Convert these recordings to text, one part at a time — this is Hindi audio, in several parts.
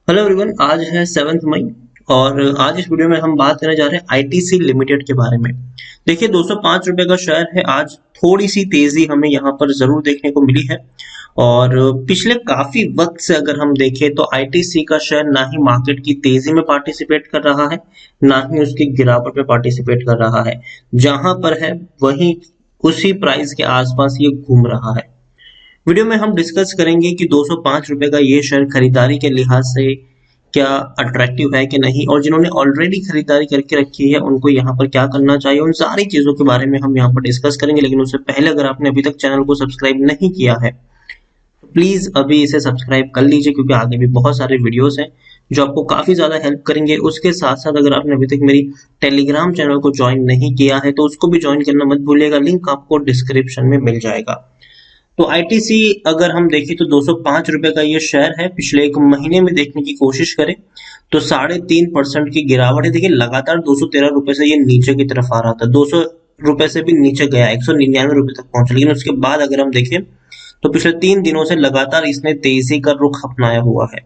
हेलो एवरीवन, आज है 7 मई और आज इस वीडियो में हम बात करने जा रहे हैं आईटीसी लिमिटेड के बारे में। देखिए, 205 रुपए का शेयर है। आज थोड़ी सी तेजी हमें यहाँ पर जरूर देखने को मिली है और पिछले काफी वक्त से अगर हम देखें तो आईटीसी का शेयर ना ही मार्केट की तेजी में पार्टिसिपेट कर रहा है, ना ही उसकी गिरावट में पार्टिसिपेट कर रहा है। जहां पर है वहीं उसी प्राइस के आसपास ये घूम रहा है। वीडियो में हम डिस्कस करेंगे कि 205 रुपए का ये शेयर खरीदारी के लिहाज से क्या अट्रैक्टिव है कि नहीं, और जिन्होंने ऑलरेडी खरीदारी करके रखी है उनको यहाँ पर क्या करना चाहिए। उन सारी चीजों के बारे में हम यहाँ पर डिस्कस करेंगे। लेकिन उससे पहले अगर आपने अभी तक चैनल को सब्सक्राइब नहीं किया है तो प्लीज अभी इसे सब्सक्राइब कर लीजिए, क्योंकि आगे भी बहुत सारे वीडियोस हैं जो आपको काफी ज्यादा हेल्प करेंगे। उसके साथ साथ अगर आपने अभी तक मेरी टेलीग्राम चैनल को ज्वाइन नहीं किया है तो उसको भी ज्वाइन करना मत भूलिएगा, लिंक आपको डिस्क्रिप्शन में मिल जाएगा। तो आईटीसी अगर हम देखें तो 205 रुपए का ये शेयर है। पिछले एक महीने में देखने की कोशिश करें तो 3.5% की गिरावट है। देखिए, लगातार 213 रुपए से ये नीचे की तरफ आ रहा था, 200 रुपए से भी नीचे गया, 199 रुपए तक पहुंचा। लेकिन उसके बाद अगर हम देखें तो पिछले 3 दिनों से लगातार इसने तेजी का रुख अपनाया हुआ है।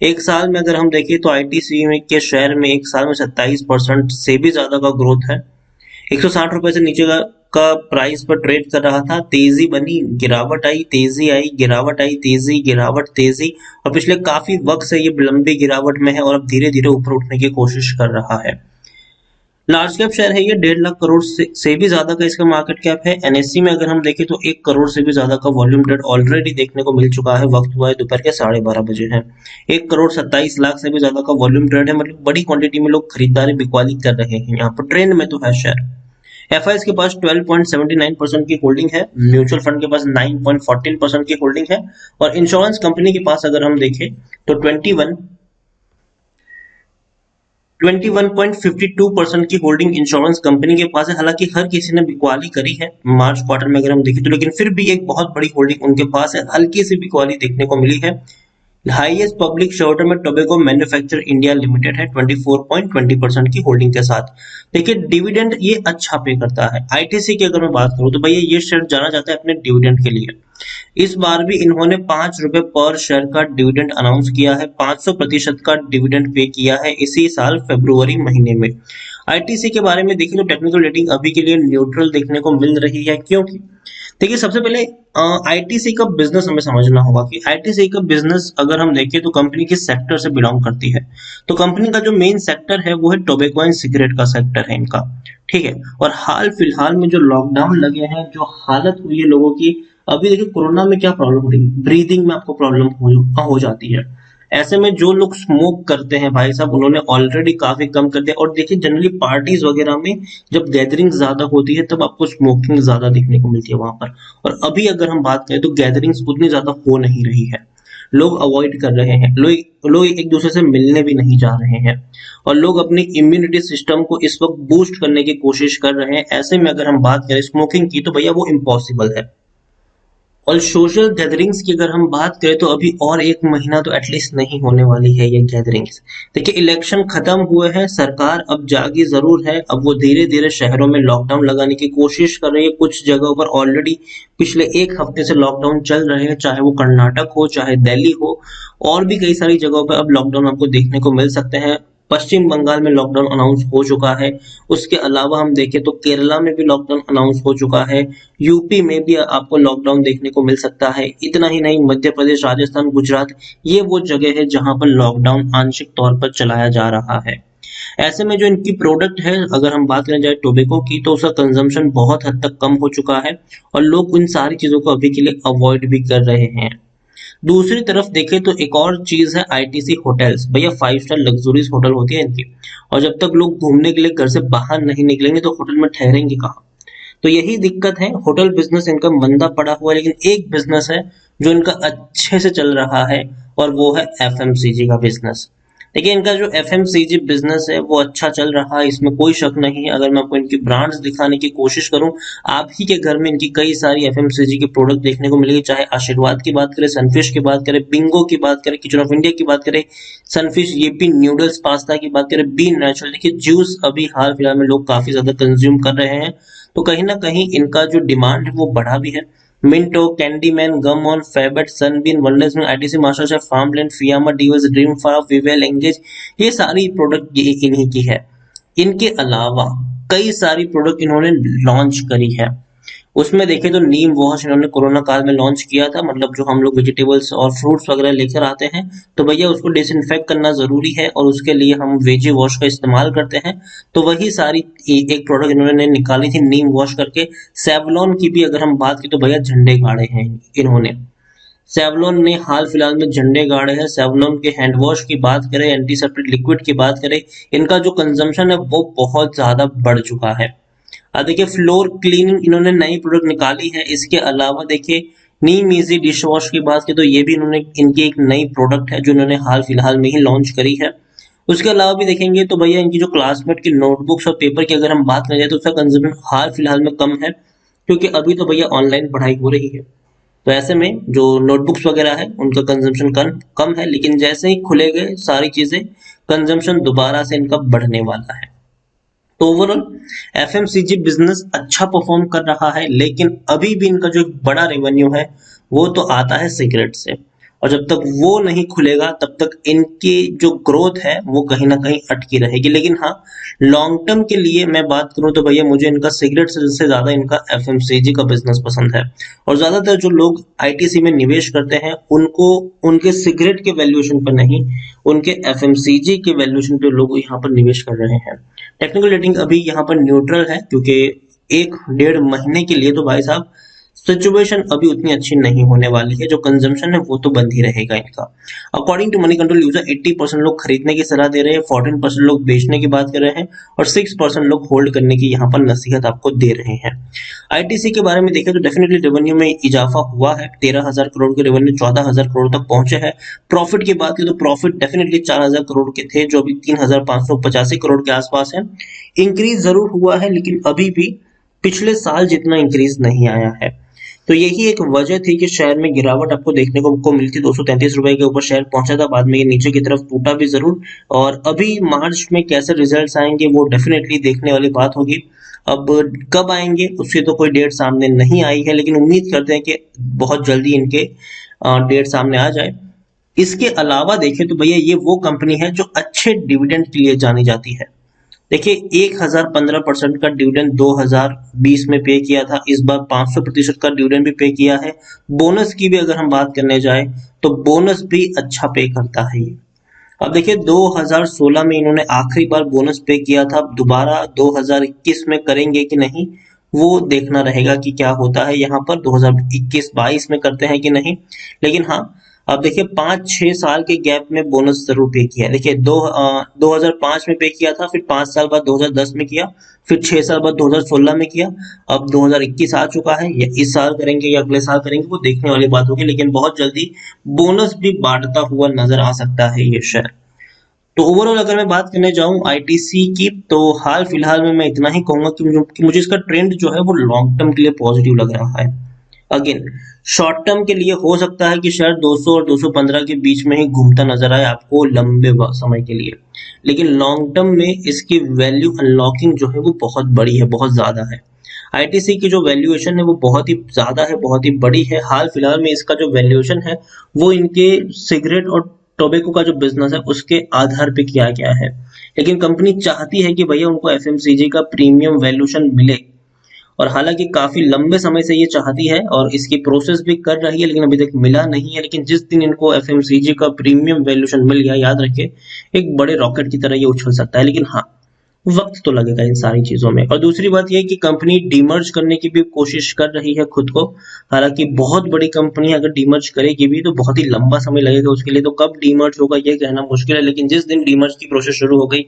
एक साल में अगर हम देखें तो आईटीसी में के शेयर में एक साल में 27% से भी ज्यादा का ग्रोथ है। 160 रुपए से नीचे का प्राइस पर ट्रेड कर रहा था, तेजी बनी, गिरावट आई, तेजी आई, गिरावट आई, तेजी, गिरावट, तेजी, और पिछले काफी वक्त से ये लंबी गिरावट में है और अब धीरे धीरे ऊपर उठने की कोशिश कर रहा है। लार्ज कैप शेयर है ये, 1.5 लाख करोड़ से भी ज्यादा का इसका मार्केट कैप है। एनएससी में अगर हम देखें तो 1 करोड़ से भी ज्यादा का वॉल्यूम ट्रेड ऑलरेडी देखने को मिल चुका है। वक्त हुआ है दोपहर के 12:30 है। 1 करोड़ 27 लाख से भी ज्यादा का वॉल्यूम ट्रेड है, मतलब बड़ी क्वांटिटी में लोग खरीदारी बिकवाली कर रहे हैं। यहाँ पर ट्रेंड में तो है शेयर। एफआईएस के पास 12.79% की होल्डिंग है, म्यूचुअल फंड के पास 9.14% की होल्डिंग है, और इंश्योरेंस कंपनी के पास अगर हम देखें तो 21.52% की होल्डिंग इंश्योरेंस कंपनी के पास है। हालांकि हर किसी ने बिकवाली करी है मार्च क्वार्टर में अगर हम देखें तो, लेकिन फिर भी एक बहुत बड़ी होल्डिंग उनके पास है, हल्की सी बिकवाली देखने को मिली है। हाईएस्ट पब्लिक शेयरहोल्डर में टोबैको मैन्युफैक्चर इंडिया लिमिटेड है 24.20% की होल्डिंग के साथ। देखिए, डिविडेंड ये अच्छा पे करता है। आईटीसी की अगर मैं बात करूं तो भैया ये शेयर जाना जाता है अपने डिविडेंड के लिए। इस बार भी इन्होंने 5 रुपए पर शेयर का डिविडेंड अनाउंस किया है, 500% का डिविडेंड पे किया है इसी साल फरवरी महीने में। आईटीसी के बारे में देखें तो टेक्निकल रेटिंग अभी के लिए न्यूट्रल देखने को मिल रही है। क्योंकि देखिए, सबसे पहले आईटीसी का बिजनेस हमें समझना होगा कि आईटीसी का बिजनेस अगर हम देखें तो कंपनी किस सेक्टर से बिलोंग करती है। तो कंपनी का जो मेन सेक्टर है वो है टोबैको एंड सिगरेट का सेक्टर है इनका, ठीक है। और हाल फिलहाल में जो लॉकडाउन लगे हैं, जो हालत हुई है लोगों की, अभी देखिए कोरोना में क्या प्रॉब्लम हुई, ब्रीदिंग में आपको प्रॉब्लम हो जाती है। ऐसे में जो लोग स्मोक करते हैं भाई साहब, उन्होंने ऑलरेडी काफी कम कर दिया। और देखिए, जनरली पार्टीज वगैरह में जब गैदरिंग ज्यादा होती है तब आपको स्मोकिंग ज्यादा देखने को मिलती है वहां पर। और अभी अगर हम बात करें तो गैदरिंग्स उतनी ज्यादा हो नहीं रही है, लोग अवॉइड कर रहे हैं, लोग एक दूसरे से मिलने भी नहीं जा रहे हैं, और लोग अपनी इम्यूनिटी सिस्टम को इस वक्त बूस्ट करने की कोशिश कर रहे हैं। ऐसे में अगर हम बात करें स्मोकिंग की तो भैया वो इम्पॉसिबल है। और सोशल गैदरिंग्स की अगर हम बात करें तो अभी और एक महीना तो एटलीस्ट नहीं होने वाली है ये गैदरिंग्स। देखिए, इलेक्शन खत्म हुए हैं, सरकार अब जागी जरूर है। अब वो धीरे धीरे शहरों में लॉकडाउन लगाने की कोशिश कर रही है। कुछ जगहों पर ऑलरेडी पिछले एक हफ्ते से लॉकडाउन चल रहे हैं, चाहे वो कर्नाटक हो, चाहे दिल्ली हो, और भी कई सारी जगहों पर अब लॉकडाउन आपको देखने को मिल सकते हैं। पश्चिम बंगाल में लॉकडाउन अनाउंस हो चुका है। उसके अलावा हम देखें तो केरला में भी लॉकडाउन अनाउंस हो चुका है। यूपी में भी आपको लॉकडाउन देखने को मिल सकता है। इतना ही नहीं, मध्य प्रदेश, राजस्थान, गुजरात, ये वो जगह है जहां पर लॉकडाउन आंशिक तौर पर चलाया जा रहा है। ऐसे में जो इनकी प्रोडक्ट है, अगर हम बात करें जाए टोबैको की, तो उसका कंजम्पशन बहुत हद तक कम हो चुका है और लोग उन सारी चीजों को अभी के लिए अवॉइड भी कर रहे हैं। दूसरी तरफ देखें तो एक और चीज है आईटीसी होटल्स। भैया 5 स्टार लग्जरीज होटल होती है इनकी, और जब तक लोग घूमने के लिए घर से बाहर नहीं निकलेंगे तो होटल में ठहरेंगे कहाँ। तो यही दिक्कत है, होटल बिजनेस इनका मंदा पड़ा हुआ है। लेकिन एक बिजनेस है जो इनका अच्छे से चल रहा है, और वो है एफएमसीजी का बिजनेस। देखिए, इनका जो एफएमसीजी बिजनेस है वो अच्छा चल रहा है, इसमें कोई शक नहीं है। अगर मैं आपको इनकी ब्रांड्स दिखाने की कोशिश करूं, आप ही के घर में इनकी कई सारी एफएमसीजी के प्रोडक्ट देखने को मिलेगी। चाहे आशीर्वाद की बात करें, सनफिश की बात करें, बिंगो की बात करें, किचन ऑफ इंडिया की बात करें, सनफिश, येपी नूडल्स, पास्ता की बात करें, बी नेचुरल। देखिए, जूस अभी हाल फिलहाल में लोग काफी ज्यादा कंज्यूम कर रहे हैं, तो कहीं ना कहीं इनका जो डिमांड है वो बढ़ा भी है। मिंटो, कैंडीमैन, गम ऑन, फेबेट, सनबीन, वंडर्स में, आईटीसी, मास्टरशेफ, फार्मलैंड, फियामा, डीवर्स, ड्रीम फार्म, विवेल, एंगेज, ये सारी प्रोडक्ट ये इन्हीं की है। इनके अलावा कई सारी प्रोडक्ट इन्होंने लॉन्च करी है। उसमें देखें तो नीम वॉश इन्होंने कोरोना काल में लॉन्च किया था, मतलब जो हम लोग वेजिटेबल्स और फ्रूट्स वगैरह लेकर आते हैं तो भैया उसको डिसइंफेक्ट करना जरूरी है और उसके लिए हम वेजी वॉश का इस्तेमाल करते हैं। तो वही सारी एक प्रोडक्ट इन्होंने निकाली थी नीम वॉश करके। सेवलॉन की भी अगर हम बात की तो भैया झंडे गाड़े हैं इन्होंने। सेवलॉन ने हाल फिलहाल में झंडे गाड़े हैं। सेवलॉन के हैंड वॉश की बात करें, एंटीसेप्टिक लिक्विड की बात करें, इनका जो कंजम्पशन है वो बहुत ज्यादा बढ़ चुका है। अब देखिए फ्लोर क्लीनिंग इन्होंने नई प्रोडक्ट निकाली है। इसके अलावा देखिए नीम इजी डिश वॉश की बात की तो ये भी इन्होंने इनकी एक नई प्रोडक्ट है जो इन्होंने हाल फिलहाल में ही लॉन्च करी है। उसके अलावा भी देखेंगे तो भैया इनकी जो क्लासमेट की नोटबुक्स और पेपर की अगर हम बात करें तो उसका कंजम्पशन हाल फिलहाल में कम है, क्योंकि अभी तो भैया ऑनलाइन पढ़ाई हो रही है। तो ऐसे में जो नोटबुक्स वगैरह है उनका कंजम्पशन कम कम है, लेकिन जैसे ही खुले गए सारी चीजें कंजम्पशन दोबारा से इनका बढ़ने वाला है। तो ओवरऑल एफएमसीजी बिजनेस अच्छा परफॉर्म कर रहा है, लेकिन अभी भी इनका जो एक बड़ा रेवेन्यू है वो तो आता है सिगरेट से, और जब तक वो नहीं खुलेगा तब तक इनकी जो ग्रोथ है वो कहीं ना कहीं अटकी रहेगी। लेकिन हाँ, लॉन्ग टर्म के लिए मैं बात करूं तो भैया मुझे इनका सिगरेट से ज्यादा इनका एफएमसीजी का बिजनेस पसंद है। और ज्यादातर जो लोग आईटीसी में निवेश करते हैं उनको उनके सिगरेट के वैल्यूएशन पर नहीं, उनके एफएमसीजी के वैल्यूएशन पे लोग यहाँ पर निवेश कर रहे हैं। टेक्निकल रेटिंग अभी यहाँ पर न्यूट्रल है, क्योंकि 1-1.5 महीने के लिए तो भाई साहब सिचुएशन अभी उतनी अच्छी नहीं होने वाली है। जो कंजम्पशन है वो तो बंद ही रहेगा इनका। According to Moneycontrol user 80% लोग खरीदने की सलाह दे रहे हैं, 14% लोग बेचने की बात कर रहे हैं और 6% लोग होल्ड करने की यहाँ पर नसीहत आपको दे रहे हैं। आईटीसी के बारे में देखें तो डेफिनेटली रेवेन्यू में इजाफा हुआ है। 13,000 करोड़ के रेवेन्यू 14,000 करोड़ तक पहुंचे हैं। प्रॉफिट की बात की तो प्रॉफिट डेफिनेटली 4,000 करोड़ के थे जो अभी 3,585 करोड़ के आसपास है। इंक्रीज जरूर हुआ है लेकिन अभी भी पिछले साल जितना इंक्रीज नहीं आया है। तो यही एक वजह थी कि शेयर में गिरावट आपको देखने को मिली थी। 233 रुपए के ऊपर शेयर पहुंचा था, बाद में ये नीचे की तरफ टूटा भी जरूर। और अभी मार्च में कैसे रिजल्ट्स आएंगे वो डेफिनेटली देखने वाली बात होगी। अब कब आएंगे उसकी तो कोई डेट सामने नहीं आई है, लेकिन उम्मीद करते हैं कि बहुत जल्दी इनके डेट सामने आ जाए। इसके अलावा देखें तो भैया ये वो कंपनी है जो अच्छे डिविडेंड के लिए जानी जाती है। देखिए 1015% का डिविडेंड 2020 में पे किया था, इस बार 500% का डिविडेंड भी पे किया है। बोनस की भी अगर हम बात करने जाए तो बोनस भी अच्छा पे करता है ये। अब देखिए 2016 में इन्होंने आखिरी बार बोनस पे किया था, दोबारा 2021 में करेंगे कि नहीं वो देखना रहेगा कि क्या होता है यहाँ पर। 2021-22 में करते हैं कि नहीं, लेकिन हाँ अब देखिए 5-6 साल के गैप में बोनस जरूर पे किया है। देखिए 2005 में पे किया था, फिर 5 साल बाद 2010 में किया, फिर 6 साल बाद 2016 में किया, अब 2021 आ चुका है। या इस साल करेंगे या अगले साल करेंगे वो देखने वाली बात होगी, लेकिन बहुत जल्दी बोनस भी बांटता हुआ नजर आ सकता है ये शेयर। तो ओवरऑल अगर मैं बात करने जाऊं आईटीसी की तो हाल फिलहाल में मैं इतना ही कहूंगा कि मुझे इसका ट्रेंड जो है वो लॉन्ग टर्म के लिए पॉजिटिव लग रहा है। अगेन शॉर्ट टर्म के लिए हो सकता है कि शायद 200 और 215 के बीच में ही घूमता नजर आए आपको लंबे समय के लिए, लेकिन लॉन्ग टर्म में इसकी वैल्यू अनलॉकिंग जो है वो बहुत बड़ी है, बहुत ज्यादा है। आईटीसी की जो वैल्यूएशन है वो बहुत ही ज्यादा है, बहुत ही बड़ी है। हाल फिलहाल में इसका जो वैल्यूएशन है वो इनके सिगरेट और टोबैको का जो बिजनेस है उसके आधार पे किया गया है, लेकिन कंपनी चाहती है कि भैया उनको एफएमसीजी का प्रीमियम वैल्यूएशन मिले, और हालांकि काफी लंबे समय से ये चाहती है और इसकी प्रोसेस भी कर रही है, लेकिन अभी तक मिला नहीं है। लेकिन जिस दिन इनको एफएमसीजी का प्रीमियम वैल्यूएशन मिल गया, याद रखिए एक बड़े रॉकेट की तरह ये उछल सकता है। लेकिन हाँ, वक्त तो लगेगा इन सारी चीजों में। और दूसरी बात यह कि कंपनी डीमर्ज करने की भी कोशिश कर रही है खुद को। हालांकि बहुत बड़ी कंपनी अगर डीमर्ज करेगी भी तो बहुत ही लंबा समय लगेगा उसके लिए, तो कब डीमर्ज होगा यह कहना मुश्किल है। लेकिन जिस दिन डीमर्ज की प्रोसेस शुरू हो गई,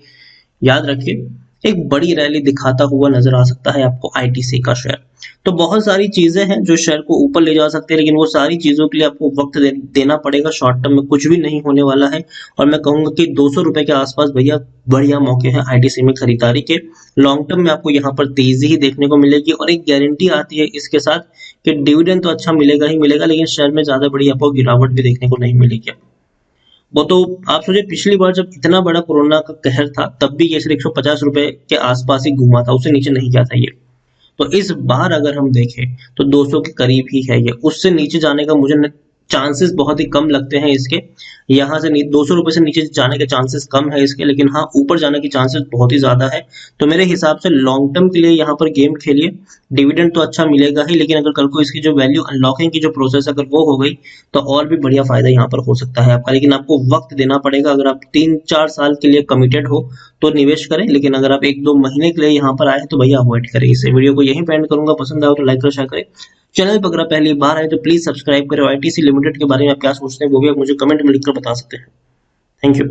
याद रखिए एक बड़ी रैली दिखाता हुआ नजर आ सकता है आपको आईटीसी का शेयर। तो बहुत सारी चीजें हैं जो शेयर को ऊपर ले जा सकते हैं, लेकिन वो सारी चीजों के लिए आपको वक्त देना पड़ेगा। शॉर्ट टर्म में कुछ भी नहीं होने वाला है, और मैं कहूंगा कि 200 रुपए के आसपास भैया बढ़िया मौके हैं आईटीसी में खरीदारी के। लॉन्ग टर्म में आपको यहाँ पर तेजी ही देखने को मिलेगी, और एक गारंटी आती है इसके साथ कि डिविडेंड तो अच्छा मिलेगा ही मिलेगा, लेकिन शेयर में ज्यादा बड़ी आपको गिरावट भी देखने को नहीं मिलेगी। वो तो आप सोचिए पिछली बार जब इतना बड़ा कोरोना का कहर था तब भी ये सिर्फ 150 रुपए के आसपास ही घूमा था, उससे नीचे नहीं गया था ये। तो इस बार अगर हम देखें तो 200 के करीब ही है ये, उससे नीचे जाने का मुझे चांसेस बहुत ही कम लगते हैं इसके। यहाँ से 200 रुपए से नीचे जाने के चांसेस कम है इसके, लेकिन हाँ ऊपर जाने की चांसेस बहुत ही ज्यादा है। तो मेरे हिसाब से लॉन्ग टर्म के लिए यहाँ पर गेम खेलिए, डिविडेंड तो अच्छा मिलेगा ही, लेकिन अगर कल को इसकी जो वैल्यू अनलॉकिंग की जो प्रोसेस अगर वो हो गई तो और भी बढ़िया फायदा यहाँ पर हो सकता है आपका। लेकिन आपको वक्त देना पड़ेगा, अगर आप 3-4 साल के लिए कमिटेड हो तो निवेश करें, लेकिन अगर आप 1-2 महीने के लिए यहाँ पर आए तो भैया अवॉइड करें इसे। वीडियो को यहीं पे एंड करूंगा, पसंद आए तो लाइक करें, शेयर करें। चैनल पर अगर आप पहली बार आए तो प्लीज सब्सक्राइब करें। आईटीसी लिमिटेड के बारे में आप क्या सोचते हैं वो भी आप मुझे कमेंट में लिखकर बता सकते हैं। Thank you.